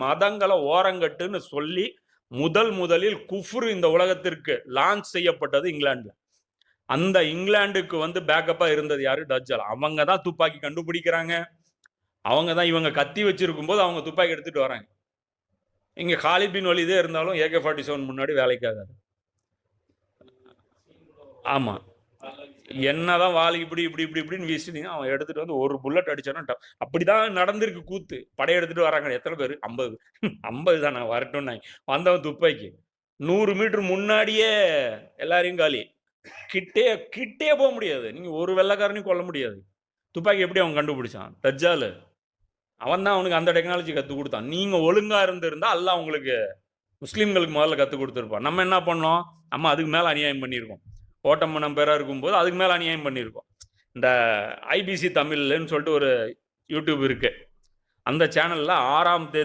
மதங்களை ஓரங்கட்டுன்னு சொல்லி முதலில் குஃப்ரு இந்த உலகத்திற்கு லான்ச் செய்யப்பட்டது இங்கிலாந்துல. அந்த இங்கிலாந்துக்கு வந்து பேக்கப்பா இருந்தது யாரு? டஜ்ஜால். அவங்க தான் துப்பாக்கி கண்டுபிடிக்கிறாங்க. அவங்க தான் இவங்க கத்தி வச்சிருக்கும் போது அவங்க துப்பாக்கி எடுத்துட்டு வராங்க. இங்க காலித் பின் வலீதே இருந்தாலும் AK-47 முன்னாடி வேலைக்கு ஆகாது. ஆமா. என்னதான் வாள் இப்படின்னு வீசினீங்க, அவன் எடுத்துட்டு வந்து ஒரு புல்லட் அடிச்சானா அப்படிதான் நடந்திருக்கு கூத்து. படை எடுத்துட்டு வராங்க. எத்தனை பேரு? 50. 50 தானே வரட்டும்னாங்க. வந்தவன் துப்பாக்கி 100 மீட்டர் முன்னாடியே எல்லாரையும் காலி. கிட்டே போக முடியாது. நீங்க ஒரு வெள்ளைக்காரனையும் கொல்ல முடியாது. துப்பாக்கி எப்படி அவன் கண்டுபிடிச்சான்? தஜ்ஜாலு. அவன் தான் அவனுக்கு அந்த டெக்னாலஜி கத்து கொடுத்தான். நீங்க ஒழுங்கா இருந்திருந்தா அல்லாஹ் உங்களுக்கு முஸ்லீம்களுக்கு முதல்ல கத்து கொடுத்துருப்பான். நம்ம என்ன பண்ணோம்? நம்ம அதுக்கு மேல அநியாயம் பண்ணியிருக்கோம். ஓட்டமனம் பேரா இருக்கும்போது அதுக்கு மேல அநியாயம் பண்ணியிருக்கோம். இந்த IBC தமிழ்ன்னு சொல்லிட்டு ஒரு யூடியூப் இருக்கு. அந்த சேனல்ல 6ஆம் தேதி